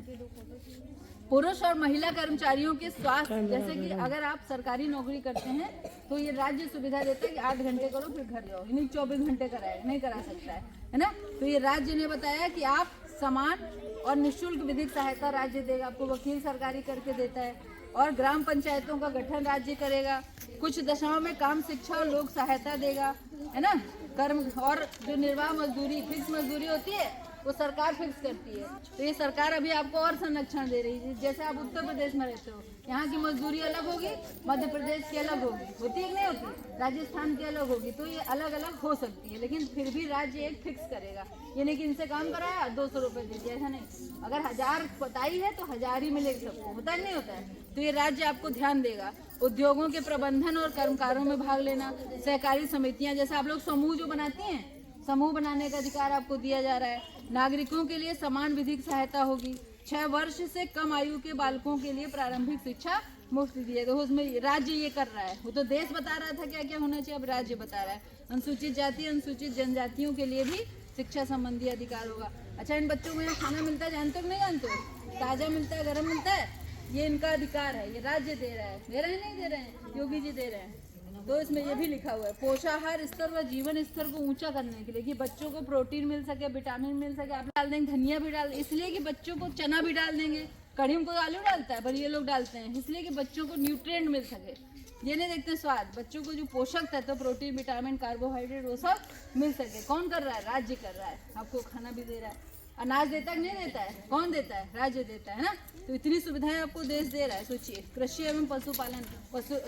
पुरुष और महिला कर्मचारियों के स्वास्थ्य, जैसे कि अगर आप सरकारी नौकरी करते हैं तो ये राज्य सुविधा देता है कि 8 घंटे करो फिर घर जाओ, यानी 24 घंटे कराएगा, नहीं करा सकता है ना। तो ये राज्य ने बताया कि आप समान और निःशुल्क विधिक सहायता राज्य देगा, आपको वकील सरकारी करके देता है। और ग्राम पंचायतों का गठन राज्य करेगा। कुछ दशाओं में काम शिक्षा और लोक सहायता देगा, है ना। कर्म और जो निर्वाह मजदूरी, फिक्स मजदूरी होती है वो सरकार फिक्स करती है। तो ये सरकार अभी आपको और संरक्षण दे रही है। जैसे आप उत्तर प्रदेश में रहते हो, यहाँ की मजदूरी अलग होगी, मध्य प्रदेश की अलग होगी, होती है कि नहीं होती, राजस्थान की अलग होगी। तो ये अलग अलग हो सकती है, लेकिन फिर भी राज्य एक फिक्स करेगा। ये नहीं कि इनसे काम कराया 200 रुपये दीजिए, ऐसा नहीं। अगर 1000 बताई है तो 1000 ही मिलेगी सबको, होता नहीं होता है। तो ये राज्य आपको ध्यान देगा। उद्योगों के प्रबंधन और कर्मकारों में भाग लेना, सहकारी समितियां, जैसे आप लोग समूह जो बनाती हैं, समूह बनाने का अधिकार आपको दिया जा रहा है। नागरिकों के लिए समान विधिक सहायता होगी। 6 वर्ष से कम आयु के बालकों के लिए प्रारंभिक शिक्षा मुफ्त दी है। तो उसमें राज्य ये कर रहा है। वो तो देश बता रहा था क्या क्या होना चाहिए, अब राज्य बता रहा है। अनुसूचित जाति, अनुसूचित जनजातियों के लिए भी शिक्षा संबंधी अधिकार होगा। अच्छा, इन बच्चों को यहाँ खाना मिलता है, जानते हो कि नहीं जानते हो? ताज़ा मिलता है, गर्म मिलता है, ये इनका अधिकार है, ये राज्य दे रहा है। दे रहे हैं नहीं दे रहे हैं? योगी जी दे रहे हैं। तो इसमें ये भी लिखा हुआ है, पोषाहार स्तर व जीवन स्तर को ऊंचा करने के लिए, कि बच्चों को प्रोटीन मिल सके, विटामिन मिल सके। आप डाल देंगे, धनिया भी डाल, इसलिए कि बच्चों को चना भी डाल देंगे। कढ़ी में कोई आलू डालता है, पर ये लोग डालते हैं, इसलिए कि बच्चों को न्यूट्रिएंट मिल सके। ये नहीं देखते स्वाद, बच्चों को जो पोषक तत्व, प्रोटीन, विटामिन, कार्बोहाइड्रेट, वो सब मिल सके। कौन कर रहा है? राज्य कर रहा है। आपको खाना भी दे रहा है। अनाज देता है कि नहीं देता है? कौन देता है? राज्य देता है ना। तो इतनी सुविधाएं आपको देश दे रहा है। सोचिए, कृषि एवं पशुपालन,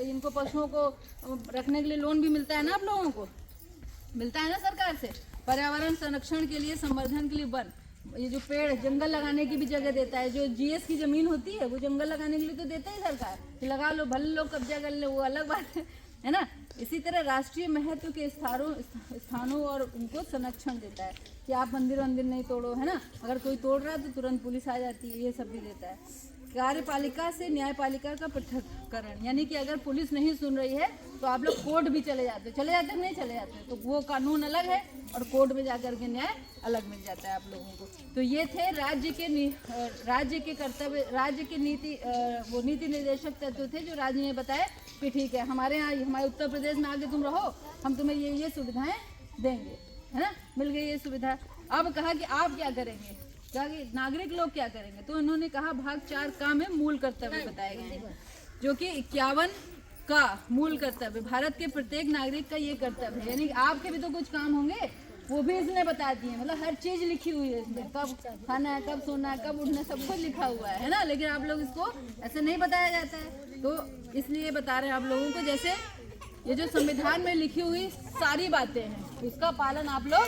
इनको पशुओं को रखने के लिए लोन भी मिलता है ना, आप लोगों को मिलता है ना सरकार से। पर्यावरण संरक्षण के लिए, संवर्धन के लिए वन, ये जो पेड़, जंगल लगाने की भी जगह देता है। जो जीएस की जमीन होती है वो जंगल लगाने के लिए तो देता ही सरकार, कि लगा लो, भले लोग कब्जा कर ले, वो अलग बात है ना। इसी तरह राष्ट्रीय महत्व के स्थानों और उनको संरक्षण देता है, कि आप मंदिर नहीं तोड़ो, है ना। अगर कोई तोड़ रहा है तो तुरंत पुलिस आ जाती है, ये सब भी देता है। कार्यपालिका से न्यायपालिका का पृथक्करण, यानी कि अगर पुलिस नहीं सुन रही है तो आप लोग कोर्ट भी चले जाते नहीं चले जाते, तो वो कानून अलग है और कोर्ट में जाकर के न्याय अलग मिल जाता है आप लोगों को। तो ये थे राज्य के कर्तव्य, राज्य के वो नीति निर्देशक तत्व थे जो राज्य ने बताया कि ठीक है, हमारे यहाँ, हमारे उत्तर प्रदेश में आगे तुम रहो, हम तुम्हें ये सुविधाएं देंगे, है ना। मिल गई ये सुविधा। अब कहा कि आप क्या करेंगे, कहा कि नागरिक लोग क्या करेंगे। तो इन्होंने कहा भाग 4 का में मूल कर्तव्य बताए गए हैं, जो कि 51 का मूल कर्तव्य, भारत के प्रत्येक नागरिक का ये कर्तव्य है। यानी कि आपके भी तो कुछ काम होंगे, वो भी इसने बता दिए। मतलब हर चीज लिखी हुई है इसमें, कब खाना है, कब सोना है, कब उठना, सब कुछ लिखा हुआ है ना। लेकिन आप लोग इसको ऐसे नहीं बताया जाता है, तो इसलिए बता रहे हैं आप लोगों को। जैसे ये जो संविधान में लिखी हुई सारी बातें हैं, उसका पालन आप लोग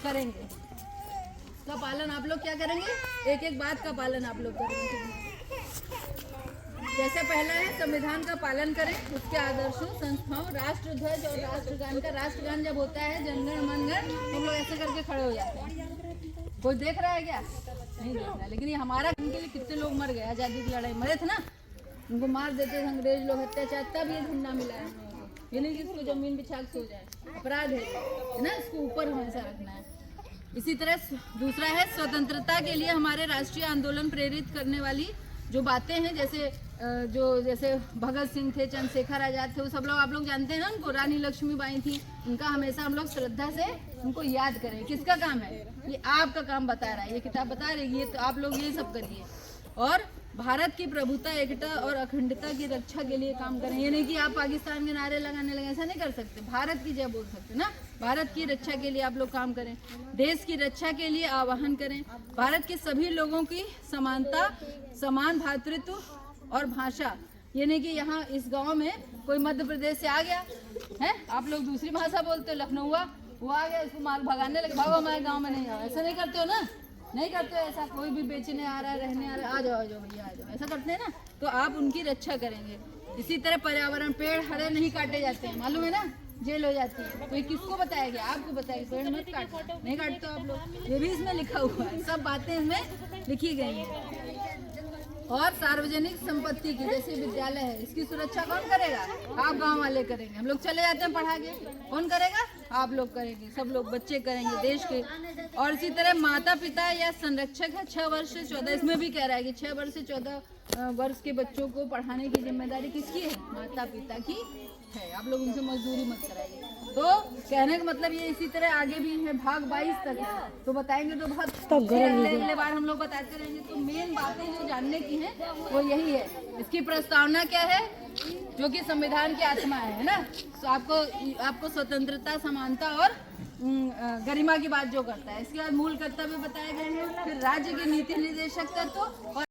करेंगे। उसका पालन आप लोग क्या करेंगे, एक एक बात का पालन आप लोग करेंगे। जैसे पहला है संविधान का पालन करें, उसके आदर्शों, संस्थाओं, राष्ट्र ध्वज और राष्ट्रगान का। राष्ट्रगान जब होता है जनगण मनगण, हम लोग ऐसे करके खड़े हो जाते हैं। कोई देख रहा है क्या, नहीं देख रहा है। लेकिन ये हमारा, इनके लिए कितने लोग मर गए, आजादी की लड़ाई मरे थे ना, उनको मार देते थे अंग्रेज लोग, अत्याचार, तब ये झंडा मिला है हम लोगों को। ये नहीं कि इसको जमीन बिछा के सो जाए, अपराध है ना, इसको ऊपर हमेशा रखना है। इसी तरह दूसरा है स्वतंत्रता के लिए हमारे राष्ट्रीय आंदोलन प्रेरित करने वाली जो बातें हैं, जैसे भगत सिंह थे, चंद्रशेखर आजाद थे, वो सब लोग आप लोग जानते हैं ना उनको, रानी लक्ष्मीबाई थी, उनका हमेशा हम लोग श्रद्धा से उनको याद करें। किसका काम है ये, आपका काम बता रहा है, ये किताब बता रही है, ये तो आप लोग ये सब करिए। और भारत की प्रभुता, एकता और अखंडता की रक्षा के लिए काम करें। ये नहीं कि आप पाकिस्तान के नारे लगाने लगे, ऐसा नहीं कर सकते। भारत की जय बोल सकते ना, भारत की रक्षा के लिए आप लोग काम करें, देश की रक्षा के लिए आह्वान करें। भारत के सभी लोगों की समानता, समान भातृत्व और भाषा। ये नहीं कि यहाँ इस गांव में कोई मध्य प्रदेश से आ गया है, आप लोग दूसरी भाषा बोलते हो, लखनऊ वो आ गया, इसको मार भगाने लगे, भागो हमारे गाँव में नहीं आओ। ऐसा नहीं करते हो ना, नहीं करते हो ऐसा। कोई भी बेचने आ रहा है, रहने आ रहा है, आ जाओ भैया आ जाओ, ऐसा करते हैं ना, तो आप उनकी रक्षा करेंगे। इसी तरह पर्यावरण, पेड़ हरे नहीं काटे जाते हैं, मालूम है ना, जेल हो जाती है। तो ये किसको बताया गया, आपको बताया गया, पेड़ मत काटो, नहीं काटते हो आप लोग, ये भी इसमें लिखा हुआ है, सब बातें इसमें लिखी गई हैं। और सार्वजनिक संपत्ति की, जैसे विद्यालय है, इसकी सुरक्षा कौन करेगा, आप गांव वाले करेंगे। हम लोग चले जाते हैं पढ़ा के, कौन करेगा, आप लोग करेंगे, सब लोग बच्चे करेंगे देश के। और इसी तरह माता पिता या संरक्षक है 6 वर्ष से 14, इसमें भी कह रहा है कि 6 वर्ष से 14 वर्ष के बच्चों को पढ़ाने की जिम्मेदारी किसकी है, माता पिता की है। आप लोग उनसे मजदूरी मत कराइए। तो कहने का मतलब ये, इसी तरह आगे भी है, भाग 22 तक है, तो बताएंगे तो बहुत अगले बार हम लोग बताते रहेंगे। तो मेन बातें जो जानने की हैं वो यही है। इसकी प्रस्तावना क्या है, जो कि संविधान की आत्मा है ना, तो आपको स्वतंत्रता, समानता और गरिमा की बात जो करता है। इसके बाद मूल कर्तव्य बताए गए हैं, फिर राज्य के नीति निर्देशक तत्व और